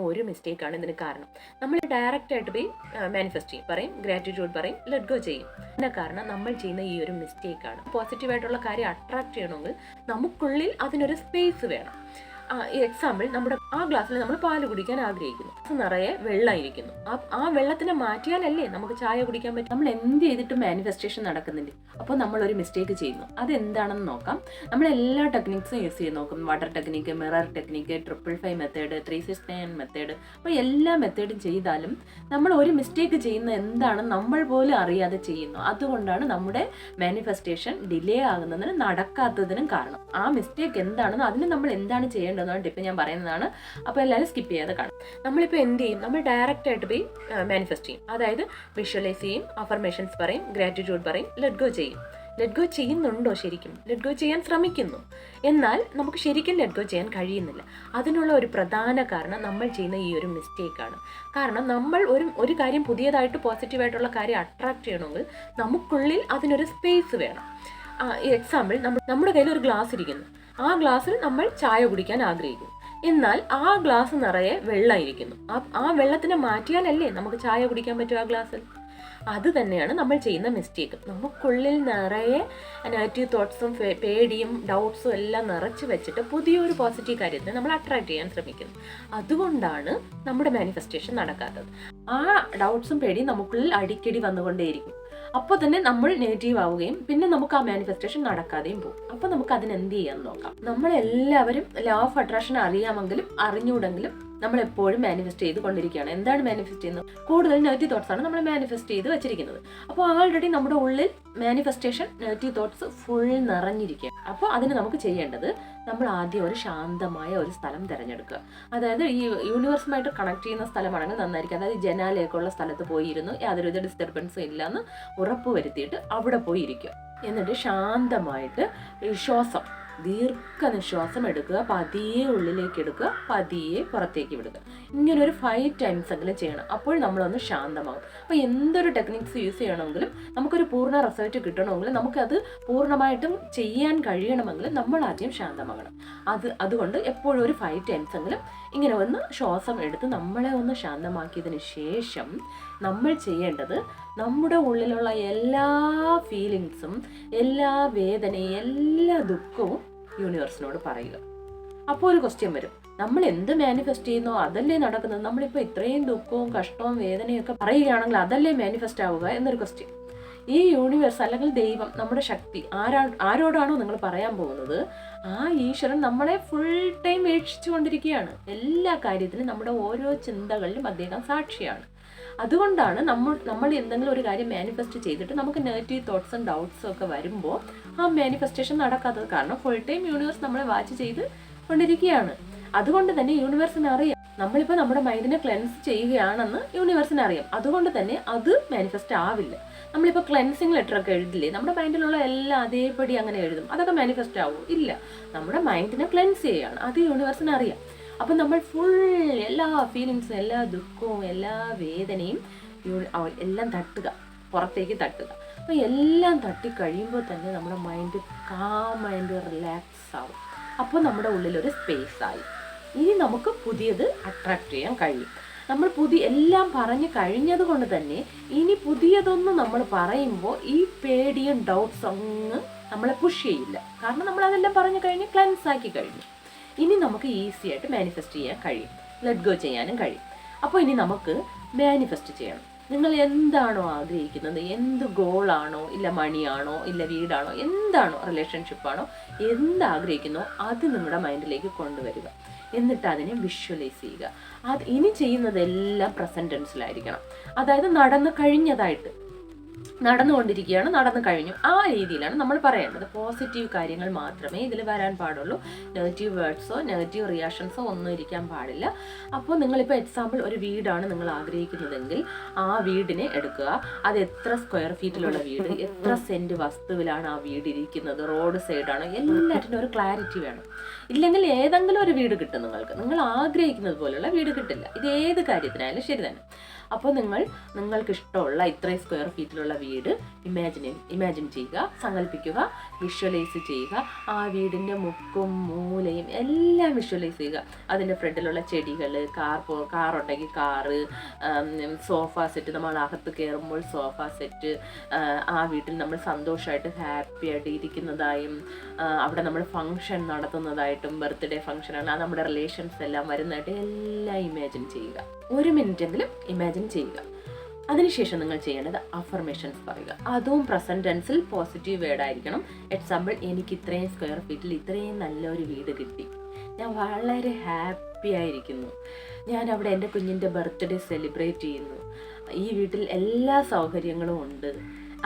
ഒരു മിസ്റ്റേക്കാണ് ഇതിന് കാരണം. നമ്മൾ ഡയറക്റ്റ് ആയിട്ട് പോയി മാനിഫെസ്റ്റ് ചെയ്യും, പറയും ഗ്രാറ്റിറ്റ്യൂഡ് പറയും, ലെറ്റ് ഗോ ചെയ്യും. അതിന് കാരണം നമ്മൾ ചെയ്യുന്ന ഈ ഒരു മിസ്റ്റേക്കാണ്. പോസിറ്റീവായിട്ടുള്ള കാര്യം അട്രാക്ട് ചെയ്യണമെങ്കിൽ നമുക്കുള്ളിൽ അതിനൊരു സ്പേസ് വേണം. എക്സാമ്പിൾ, നമ്മുടെ ആ ഗ്ലാസ്സിൽ നമ്മൾ പാല് കുടിക്കാൻ ആഗ്രഹിക്കുന്നു, നിറയെ വെള്ളമായിരിക്കുന്നു. ആ വെള്ളത്തിനെ മാറ്റിയാലല്ലേ നമുക്ക് ചായ കുടിക്കാൻ പറ്റും. നമ്മൾ എന്ത് ചെയ്തിട്ടും മാനിഫെസ്റ്റേഷൻ നടക്കുന്നില്ല. അപ്പോൾ നമ്മൾ ഒരു മിസ്റ്റേക്ക് ചെയ്യുന്നു. അതെന്താണെന്ന് നോക്കാം. നമ്മൾ എല്ലാ ടെക്നിക്സും യൂസ് ചെയ്ത് നോക്കും. Water technique, mirror technique, 555 method, 369 method. അപ്പോൾ എല്ലാ മെത്തേഡും ചെയ്താലും നമ്മൾ ഒരു മിസ്റ്റേക്ക് ചെയ്യുന്ന എന്താണെന്ന് നമ്മൾ പോലും അറിയാതെ ചെയ്യുന്നു. അതുകൊണ്ടാണ് നമ്മുടെ മാനിഫെസ്റ്റേഷൻ ഡിലേ ആകുന്നതിനും നടക്കാത്തതിനും കാരണം. ആ മിസ്റ്റേക്ക് എന്താണെന്ന്, അതിന് നമ്മൾ എന്താണ് ചെയ്യേണ്ടത് ടിപ്പ് ഞാൻ പറയുന്നതാണ്. അപ്പോൾ എല്ലാവരും സ്കിപ്പ് ചെയ്യാതെ കാണും. നമ്മളിപ്പോൾ എന്ത് ചെയ്യും? നമ്മൾ ഡയറക്റ്റ് ആയിട്ട് പോയി മാനിഫെസ്റ്റ് ചെയ്യും. അതായത് വിഷ്വലൈസ് ചെയ്യും, അഫർമേഷൻസ് പറയും, ഗ്രാറ്റിറ്റ്യൂഡ് പറയും, ലെറ്റ് ഗോ ചെയ്യും. ലെറ്റ് ഗോ ചെയ്യുന്നുണ്ടോ? ശരിക്കും ലെറ്റ് ഗോ ചെയ്യാൻ ശ്രമിക്കുന്നു, എന്നാൽ നമുക്ക് ശരിക്കും ലെറ്റ് ഗോ ചെയ്യാൻ കഴിയുന്നില്ല. അതിനുള്ള ഒരു പ്രധാന കാരണം നമ്മൾ ചെയ്യുന്ന ഈ ഒരു മിസ്റ്റേക്കാണ്. കാരണം നമ്മൾ ഒരു കാര്യം പുതിയതായിട്ട് പോസിറ്റീവായിട്ടുള്ള കാര്യം അട്രാക്ട് ചെയ്യണമെങ്കിൽ നമുക്കുള്ളിൽ അതിനൊരു സ്പേസ് വേണം. എക്സാമ്പിൾ, നമ്മുടെ കയ്യിൽ ഒരു ഗ്ലാസ് ഇരിക്കുന്നു. ആ ഗ്ലാസ്സിൽ നമ്മൾ ചായ കുടിക്കാൻ ആഗ്രഹിക്കുന്നു, എന്നാൽ ആ ഗ്ലാസ് നിറയെ വെള്ളമായിരിക്കുന്നു. ആ വെള്ളത്തിനെ മാറ്റിയാലല്ലേ നമുക്ക് ചായ കുടിക്കാൻ പറ്റും ആ ഗ്ലാസ്സിൽ. അത് തന്നെയാണ് നമ്മൾ ചെയ്യുന്ന മിസ്റ്റേക്ക്. നമുക്കുള്ളിൽ നിറയെ നെഗറ്റീവ് തോട്ട്സും പേടിയും ഡൗട്ട്സും എല്ലാം നിറച്ച് വെച്ചിട്ട് പുതിയൊരു പോസിറ്റീവ് കാര്യത്തെ നമ്മൾ അട്രാക്ട് ചെയ്യാൻ ശ്രമിക്കുന്നു. അതുകൊണ്ടാണ് നമ്മുടെ മാനിഫെസ്റ്റേഷൻ നടക്കാത്തത്. ആ ഡൗട്ട്സും പേടിയും നമുക്കുള്ളിൽ അടിക്കടി വന്നുകൊണ്ടേയിരിക്കും. അപ്പോൾ തന്നെ നമ്മൾ നെഗറ്റീവ് ആവുകയും പിന്നെ നമുക്ക് ആ മാനിഫെസ്റ്റേഷൻ നടക്കാതെയും പോകും. അപ്പോൾ നമുക്ക് അതിനെന്ത് ചെയ്യാന്ന് നോക്കാം. നമ്മളെല്ലാവരും ലോ ഓഫ് അട്രാക്ഷൻ അറിയാമെങ്കിലും അറിഞ്ഞൂടെങ്കിലും നമ്മൾ എപ്പോഴും മാനിഫെസ്റ്റ് ചെയ്ത് കൊണ്ടിരിക്കുകയാണ്. എന്താണ് മാനിഫെസ്റ്റ് ചെയ്യുന്നത്? കൂടുതൽ നെഗറ്റീവ് തോട്ട്സ് ആണ് നമ്മൾ മാനിഫെസ്റ്റ് ചെയ്ത് വെച്ചിരിക്കുന്നത്. അപ്പോൾ ആൾറെഡി നമ്മുടെ ഉള്ളിൽ മാനിഫെസ്റ്റേഷൻ നെഗറ്റീവ് തോട്ട്സ് ഫുൾ നിറഞ്ഞിരിക്കുകയാണ്. അപ്പോൾ അതിന് നമുക്ക് ചെയ്യേണ്ടത്, നമ്മൾ ആദ്യം ഒരു ശാന്തമായ ഒരു സ്ഥലം തിരഞ്ഞെടുക്കുക. അതായത് ഈ യൂണിവേഴ്സുമായിട്ട് കണക്ട് ചെയ്യുന്ന സ്ഥലമാണെങ്കിൽ നന്നായിരിക്കും. അതായത് ജനാലയൊക്കെയുള്ള സ്ഥലത്ത് പോയിരുന്നു യാതൊരുവിധ ഡിസ്റ്റർബൻസും ഇല്ലയെന്ന് ഉറപ്പ് വരുത്തിയിട്ട് അവിടെ പോയി ഇരിക്കുക. എന്നിട്ട് ശാന്തമായിട്ട് ശ്വാസം, ദീർഘനിശ്വാസം എടുക്കുക. പതിയെ ഉള്ളിലേക്ക് എടുക്കുക, പതിയെ പുറത്തേക്ക് വിടുക. ഇങ്ങനെ ഒരു 5 times എങ്കിലും ചെയ്യണം. അപ്പോൾ നമ്മളൊന്ന് ശാന്തമാകും. അപ്പോൾ എന്തൊരു ടെക്നിക്സ് യൂസ് ചെയ്യണമെങ്കിലും നമുക്കൊരു പൂർണ്ണ റിസൾട്ട് കിട്ടണമെങ്കിൽ, നമുക്കത് പൂർണ്ണമായിട്ടും ചെയ്യാൻ കഴിയണമെങ്കിൽ നമ്മൾ ആദ്യം ശാന്തമാകണം. അതുകൊണ്ട് എപ്പോഴും ഒരു 5 times എങ്കിലും ഇങ്ങനെ ഒന്ന് ശ്വാസം എടുത്ത് നമ്മളെ ഒന്ന് ശാന്തമാക്കിയതിന് ശേഷം നമ്മൾ ചെയ്യേണ്ടത്, നമ്മുടെ ഉള്ളിലുള്ള എല്ലാ ഫീലിങ്സും, എല്ലാ വേദനയും, എല്ലാ ദുഃഖവും യൂണിവേഴ്സിനോട് പറയുക. അപ്പോൾ ഒരു ക്വസ്റ്റ്യൻ വരും, നമ്മൾ എന്ത് മാനിഫെസ്റ്റ് ചെയ്യുന്നോ അതല്ലേ നടക്കുന്നത്? നമ്മളിപ്പോൾ ഇത്രയും ദുഃഖവും കഷ്ടവും വേദനയൊക്കെ പറയുകയാണെങ്കിൽ അതല്ലേ മാനിഫെസ്റ്റ് ആവുക എന്നൊരു ക്വസ്റ്റ്യൻ. ഈ യൂണിവേഴ്സ് അല്ലെങ്കിൽ ദൈവം, നമ്മുടെ ശക്തി, ആരോടാണോ നിങ്ങൾ പറയാൻ പോകുന്നത്, ആ ഈശ്വരൻ നമ്മളെ ഫുൾ ടൈം വീക്ഷിച്ചു കൊണ്ടിരിക്കുകയാണ്. എല്ലാ കാര്യത്തിലും നമ്മുടെ ഓരോ ചിന്തകളിലും അദ്ദേഹം സാക്ഷിയാണ്. അതുകൊണ്ടാണ് നമ്മൾ എന്തെങ്കിലും ഒരു കാര്യം മാനിഫെസ്റ്റ് ചെയ്തിട്ട് നമുക്ക് നെഗറ്റീവ് തോട്ട്സും ഡൗട്ട്സും ഒക്കെ വരുമ്പോൾ ആ മാനിഫെസ്റ്റേഷൻ നടക്കാത്തത്. കാരണം ഫുൾ ടൈം യൂണിവേഴ്സ് നമ്മളെ വാച്ച് ചെയ്ത് കൊണ്ടിരിക്കുകയാണ്. അതുകൊണ്ട് തന്നെ യൂണിവേഴ്സിന് അറിയാം നമ്മളിപ്പോൾ നമ്മുടെ മൈൻഡിനെ ക്ലെൻസ് ചെയ്യുകയാണെന്ന് യൂണിവേഴ്സിന് അറിയാം. അതുകൊണ്ട് തന്നെ അത് മാനിഫെസ്റ്റ് ആവില്ല. നമ്മളിപ്പോൾ ക്ലെൻസിങ് ലെറ്റർ ഒക്കെ എഴുതില്ലേ, നമ്മുടെ മൈൻഡിലുള്ള എല്ലാം അതേപടി അങ്ങനെ എഴുതും. അതൊക്കെ മാനിഫെസ്റ്റ് ആവുമോ? ഇല്ല. നമ്മുടെ മൈൻഡിനെ ക്ലെൻസ് ചെയ്യുകയാണ്, അത് യൂണിവേഴ്സിന് അറിയാം. അപ്പം നമ്മൾ ഫുൾ എല്ലാ ഫീലിങ്സും, എല്ലാ ദുഃഖവും, എല്ലാ വേദനയും എല്ലാം തട്ടുക, പുറത്തേക്ക് തട്ടുക. അപ്പോൾ എല്ലാം തട്ടിക്കഴിയുമ്പോൾ തന്നെ നമ്മുടെ മൈൻഡ് കാമായിട്ട് റിലാക്സ് ആവും. അപ്പോൾ നമ്മുടെ ഉള്ളിലൊരു സ്പേസ് ആയി. ഇനി നമുക്ക് പുതിയത് അട്രാക്ട് ചെയ്യാൻ കഴിയും. നമ്മൾ എല്ലാം പറഞ്ഞു കഴിഞ്ഞത് കൊണ്ട് തന്നെ ഇനി പുതിയതൊന്നും നമ്മൾ പറയുമ്പോൾ ഈ പേടിയും ഡൗട്ട്സ് അങ്ങ് നമ്മളെ പുഷ് ചെയ്യില്ല. കാരണം നമ്മൾ അതെല്ലാം പറഞ്ഞു കഴിഞ്ഞ് ക്ലെൻസ് ആക്കി കഴിഞ്ഞു. ഇനി നമുക്ക് ഈസി ആയിട്ട് മാനിഫെസ്റ്റ് ചെയ്യാൻ കഴിയും, ലെറ്റ് ഗോ ചെയ്യാനും കഴിയും. അപ്പോൾ ഇനി നമുക്ക് മാനിഫെസ്റ്റ് ചെയ്യണം. നിങ്ങൾ എന്താണോ ആഗ്രഹിക്കുന്നത്, എന്ത് ഗോളാണോ, ഇല്ല മണിയാണോ, ഇല്ല വീടാണോ, എന്താണോ, റിലേഷൻഷിപ്പാണോ, എന്താഗ്രഹിക്കുന്നോ അത് നിങ്ങളുടെ മൈൻഡിലേക്ക് കൊണ്ടുവരിക. എന്നിട്ട് അതിനെ വിഷ്വലൈസ് ചെയ്യുക. അത് ഇനി ചെയ്യുന്നതെല്ലാം പ്രസന്റ് ടെൻസിലായിരിക്കണം. അതായത് നടന്നുകൊണ്ടിരിക്കുകയാണ്, നടന്നു കഴിഞ്ഞു, ആ രീതിയിലാണ് നമ്മൾ പറയേണ്ടത്. പോസിറ്റീവ് കാര്യങ്ങൾ മാത്രമേ ഇതിൽ വരാൻ പാടുള്ളൂ. നെഗറ്റീവ് വേർഡ്സോ നെഗറ്റീവ് റിയാക്ഷൻസോ ഒന്നും ഇരിക്കാൻ പാടില്ല. അപ്പോൾ നിങ്ങളിപ്പോൾ എക്സാമ്പിൾ ഒരു വീടാണ് നിങ്ങൾ ആഗ്രഹിക്കുന്നതെങ്കിൽ ആ വീടിനെ എടുക്കുക. അത് എത്ര സ്ക്വയർ ഫീറ്റിലുള്ള വീട്, എത്ര സെൻറ്റ് വസ്തുവിലാണ് ആ വീട് ഇരിക്കുന്നത്, റോഡ് സൈഡാണ്, എല്ലാറ്റിനും ഒരു ക്ലാരിറ്റി വേണം. ഇല്ലെങ്കിൽ ഏതെങ്കിലും ഒരു വീട് കിട്ടും, നിങ്ങൾ ആഗ്രഹിക്കുന്നത് പോലെയുള്ള വീട് കിട്ടില്ല. ഇത് ഏത് കാര്യത്തിനായാലും ശരി തന്നെ. അപ്പോൾ നിങ്ങൾക്ക് ഇഷ്ടമുള്ള ഇത്രയും സ്ക്വയർ ഫീറ്റിലുള്ള വീട് ഇമാജിൻ ചെയ്യുക, സങ്കല്പിക്കുക, വിഷ്വലൈസ് ചെയ്യുക. ആ വീടിൻ്റെ മുക്കും മൂലയും എല്ലാം വിഷ്വലൈസ് ചെയ്യുക. അതിൻ്റെ ഫ്രണ്ടിലുള്ള ചെടികൾ, കാർ ഉണ്ടെങ്കിൽ കാറ്, സോഫ സെറ്റ്, നമ്മൾ അകത്ത് കയറുമ്പോൾ സോഫ സെറ്റ്, ആ വീട്ടിൽ നമ്മൾ സന്തോഷമായിട്ട് ഹാപ്പി ആയിട്ട് ഇരിക്കുന്നതായും അവിടെ നമ്മൾ ഫങ്ഷൻ നടത്തുന്നതായിട്ടും, ബർത്ത്ഡേ ഫങ്ഷനാണ്, അത് നമ്മുടെ റിലേഷൻസ് എല്ലാം വരുന്നതായിട്ട് എല്ലാം ഇമാജിൻ ചെയ്യുക. 1 മിനിറ്റെങ്കിലും ഇമാജിൻ ചെയ്യുക. അതിനുശേഷം നിങ്ങൾ ചെയ്യേണ്ടത് അഫർമേഷൻസ് പറയുക. അതും പ്രസന്റ് ടെൻസിൽ പോസിറ്റീവ് വേർഡ് ആയിരിക്കണം. എക്സാമ്പിൾ, എനിക്ക് ഇത്രയും സ്ക്വയർ ഫീറ്റിൽ ഇത്രയും നല്ലൊരു വീട് കിട്ടി, ഞാൻ വളരെ ഹാപ്പി ആയിരിക്കുന്നു, ഞാൻ അവിടെ എൻ്റെ കുഞ്ഞിൻ്റെ ബർത്ത്ഡേ സെലിബ്രേറ്റ് ചെയ്യുന്നു, ഈ വീട്ടിൽ എല്ലാ സൗകര്യങ്ങളും ഉണ്ട്.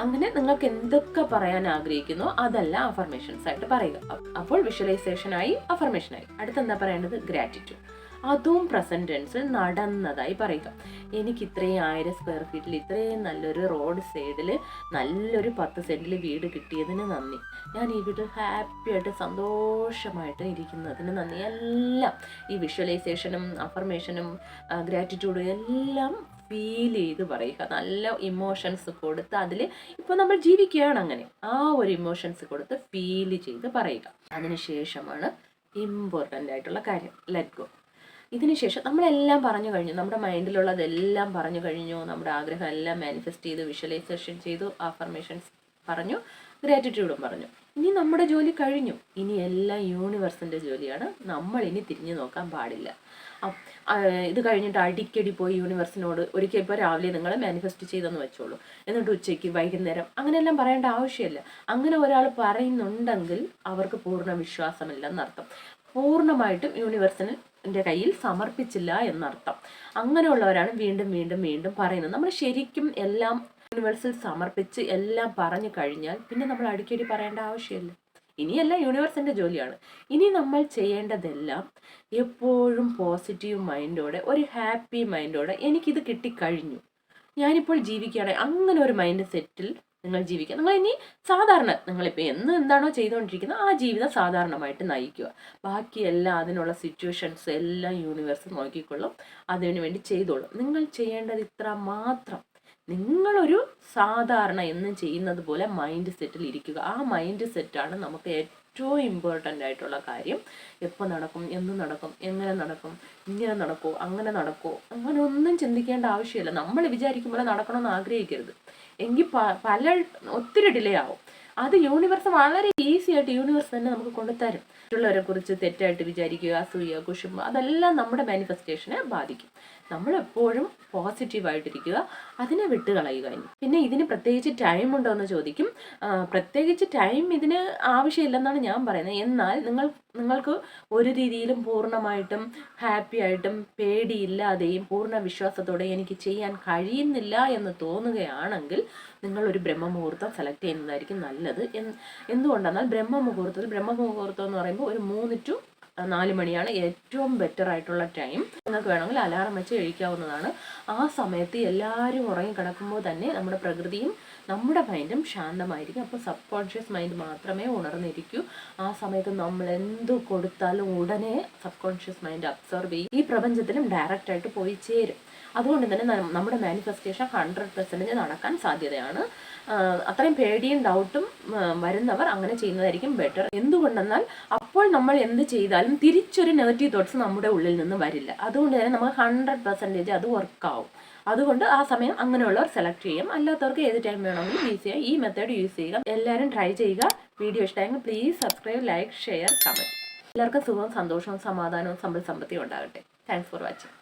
അങ്ങനെ നിങ്ങൾക്ക് എന്തൊക്കെ പറയാൻ ആഗ്രഹിക്കുന്നോ അതെല്ലാം അഫർമേഷൻസ് ആയിട്ട് പറയുക. അപ്പോൾ വിഷ്വലൈസേഷനായി, അഫർമേഷനായി. അടുത്തെന്താ പറയേണ്ടത്? ഗ്രാറ്റിറ്റ്യൂഡ്. അതും പ്രസന്റ് ടെൻസിൽ നടന്നതായി പറയുക. എനിക്ക് ഇത്രയും 1000 സ്ക്വയർ ഫീറ്റിൽ ഇത്രയും നല്ലൊരു റോഡ് സൈഡിൽ നല്ലൊരു 10 സെന്റിൽ വീട് കിട്ടിയതിന് നന്ദി, ഞാൻ ഈ വീട്ടിൽ ഹാപ്പി ആയിട്ട് സന്തോഷമായിട്ട് ഇരിക്കുന്നതിന് നന്ദി. എല്ലാം ഈ വിഷ്വലൈസേഷനും അഫർമേഷനും ഗ്രാറ്റിറ്റ്യൂഡും എല്ലാം ഫീൽ ചെയ്ത് പറയുക. നല്ല ഇമോഷൻസ് കൊടുത്ത്, അതിൽ ഇപ്പോൾ നമ്മൾ ജീവിക്കുകയാണ്, അങ്ങനെ ആ ഒരു ഇമോഷൻസ് കൊടുത്ത് ഫീൽ ചെയ്ത് പറയുക. അതിനുശേഷമാണ് ഇമ്പോർട്ടൻ്റ് ആയിട്ടുള്ള കാര്യം, ലെറ്റ് ഗോ. ഇതിനുശേഷം നമ്മളെല്ലാം പറഞ്ഞു കഴിഞ്ഞു, നമ്മുടെ മൈൻഡിലുള്ളതെല്ലാം പറഞ്ഞു കഴിഞ്ഞു, നമ്മുടെ ആഗ്രഹം എല്ലാം മാനിഫെസ്റ്റ് ചെയ്ത് വിഷ്വലൈസേഷൻ ചെയ്തു, അഫർമേഷൻസ് പറഞ്ഞു, ഗ്രാറ്റിറ്റ്യൂഡും പറഞ്ഞു. ഇനി നമ്മുടെ ജോലി കഴിഞ്ഞു. ഇനി എല്ലാം യൂണിവേഴ്സിൻ്റെ ജോലിയാണ്. നമ്മൾ ഇനി തിരിഞ്ഞു നോക്കാൻ പാടില്ല. ഇത് കഴിഞ്ഞിട്ട് അടിക്കടി പോയി യൂണിവേഴ്സിനോട് ഒരിക്കൽ ഇപ്പോൾ രാവിലെ നിങ്ങൾ മാനിഫെസ്റ്റ് ചെയ്തെന്ന് വെച്ചോളൂ, എന്നിട്ട് ഉച്ചയ്ക്ക് വൈകുന്നേരം അങ്ങനെയെല്ലാം പറയേണ്ട ആവശ്യമില്ല. അങ്ങനെ ഒരാൾ പറയുന്നുണ്ടെങ്കിൽ അവർക്ക് പൂർണ്ണ വിശ്വാസമില്ലെന്നർത്ഥം. പൂർണ്ണമായിട്ടും യൂണിവേഴ്സിൻ്റെ കയ്യിൽ സമർപ്പിച്ചില്ല എന്നർത്ഥം. അങ്ങനെയുള്ളവരാണ് വീണ്ടും വീണ്ടും വീണ്ടും പറയുന്നത്. നമ്മൾ ശരിക്കും എല്ലാം യൂണിവേഴ്സിൽ സമർപ്പിച്ച് എല്ലാം പറഞ്ഞു കഴിഞ്ഞാൽ പിന്നെ നമ്മൾ അടിക്കടി പറയേണ്ട ആവശ്യമില്ല. ഇനിയെല്ലാം യൂണിവേഴ്സിൻ്റെ ജോലിയാണ്. ഇനി നമ്മൾ ചെയ്യേണ്ടതെല്ലാം എപ്പോഴും പോസിറ്റീവ് മൈൻഡോടെ, ഒരു ഹാപ്പി മൈൻഡോടെ, എനിക്കിത് കിട്ടിക്കഴിഞ്ഞു, ഞാനിപ്പോൾ ജീവിക്കുകയാണ്, അങ്ങനെ ഒരു മൈൻഡ് സെറ്റിൽ നിങ്ങൾ ജീവിക്കുക. നിങ്ങൾ ഇനി സാധാരണ നിങ്ങളിപ്പോൾ എന്താണോ ചെയ്തുകൊണ്ടിരിക്കുന്നത് ആ ജീവിതം സാധാരണമായിട്ട് നയിക്കുക. ബാക്കിയെല്ലാം അതിനുള്ള സിറ്റുവേഷൻസ് എല്ലാം യൂണിവേഴ്സ് നോക്കിക്കൊള്ളും, അതിനു വേണ്ടി ചെയ്തോളും. നിങ്ങൾ ചെയ്യേണ്ടത് ഇത്ര മാത്രം. നിങ്ങളൊരു സാധാരണ എന്നും ചെയ്യുന്നത് പോലെ മൈൻഡ് സെറ്റിൽ ഇരിക്കുക. ആ മൈൻഡ് സെറ്റാണ് നമുക്ക് ഏറ്റവും ഇമ്പോർട്ടൻ്റ് ആയിട്ടുള്ള കാര്യം. എപ്പോൾ നടക്കും, എന്ന് നടക്കും, എങ്ങനെ നടക്കും, ഇങ്ങനെ നടക്കുമോ, അങ്ങനെ നടക്കുമോ, അങ്ങനെ ഒന്നും ചിന്തിക്കേണ്ട ആവശ്യമില്ല. നമ്മൾ വിചാരിക്കുമ്പോൾ നടക്കണമെന്ന് ആഗ്രഹിക്കരുത്. എങ്കിൽ ഒത്തിരി ഡിലേ ആവും. അത് യൂണിവേഴ്സ് വളരെ ഈസി ആയിട്ട് യൂണിവേഴ്സ് തന്നെ നമുക്ക് കൊണ്ടുതരും. മറ്റുള്ളവരെ കുറിച്ച് തെറ്റായിട്ട് വിചാരിക്കുക, അസൂയ, കുശുമ്പ്, അതെല്ലാം നമ്മുടെ മാനിഫെസ്റ്റേഷനെ ബാധിക്കും. നമ്മൾ എപ്പോഴും പോസിറ്റീവായിട്ടിരിക്കുക, അതിനെ വിട്ട് കളയുക. പിന്നെ ഇതിന് പ്രത്യേകിച്ച് ടൈം ഉണ്ടോ എന്ന് ചോദിക്കും. പ്രത്യേകിച്ച് ടൈം ഇതിന് ആവശ്യമില്ലെന്നാണ് ഞാൻ പറയുന്നത്. എന്നാൽ നിങ്ങൾക്ക് ഒരു രീതിയിലും പൂർണ്ണമായിട്ടും ഹാപ്പി ആയിട്ടും പേടിയില്ലാതെയും പൂർണ്ണ വിശ്വാസത്തോടെ എനിക്ക് ചെയ്യാൻ കഴിയുന്നില്ല എന്ന് തോന്നുകയാണെങ്കിൽ നിങ്ങളൊരു ബ്രഹ്മമുഹൂർത്തം സെലക്ട് ചെയ്യുന്നതായിരിക്കും നല്ലത്. എന്തുകൊണ്ടെന്നാൽ ബ്രഹ്മമുഹൂർത്തം എന്ന് പറയുമ്പോൾ ഒരു 3 to 4 മണിയാണ് ഏറ്റവും ബെറ്റർ ആയിട്ടുള്ള ടൈം. നിങ്ങൾക്ക് വേണമെങ്കിൽ അലാറം വെച്ച് കഴിക്കാവുന്നതാണ്. ആ സമയത്ത് എല്ലാവരും ഉറങ്ങിക്കിടക്കുമ്പോൾ തന്നെ നമ്മുടെ പ്രകൃതിയും നമ്മുടെ മൈൻഡും ശാന്തമായിരിക്കും. അപ്പോൾ സബ് കോൺഷ്യസ് മൈൻഡ് മാത്രമേ ഉണർന്നിരിക്കൂ. ആ സമയത്ത് നമ്മൾ എന്ത് കൊടുത്താലും ഉടനെ സബ് കോൺഷ്യസ് മൈൻഡ് അബ്സോർബ് ചെയ്യും, ഈ പ്രപഞ്ചത്തിലും ഡയറക്റ്റായിട്ട് പോയി ചേരും. അതുകൊണ്ട് തന്നെ നമ്മുടെ മാനിഫെസ്റ്റേഷൻ 100% നടക്കാൻ സാധ്യതയാണ്. അത്രയും പേടിയും ഡൗട്ടും വരുന്നവർ അങ്ങനെ ചെയ്യുന്നതായിരിക്കും ബെറ്റർ. എന്തുകൊണ്ടെന്നാൽ അപ്പോൾ നമ്മൾ എന്ത് ചെയ്താലും തിരിച്ചൊരു നെഗറ്റീവ് തോട്ട്സ് നമ്മുടെ ഉള്ളിൽ നിന്ന് വരില്ല. അതുകൊണ്ട് തന്നെ നമുക്ക് 100% അത് വർക്കാവും. അതുകൊണ്ട് ആ സമയം അങ്ങനെയുള്ളവർ സെലക്ട് ചെയ്യും. അല്ലാത്തവർക്ക് ഏത് ടൈം വേണമെങ്കിലും ഈസിയായി ഈ മെത്തേഡ് യൂസ് ചെയ്യുക. എല്ലാവരും ട്രൈ ചെയ്യുക. വീഡിയോ ഇഷ്ടമായെങ്കിൽ please subscribe, like, share, comment. എല്ലാവർക്കും സുഖവും സന്തോഷവും സമാധാനവും സമ്പൽ സമൃദ്ധിയും ഉണ്ടാകട്ടെ. Thanks for watching.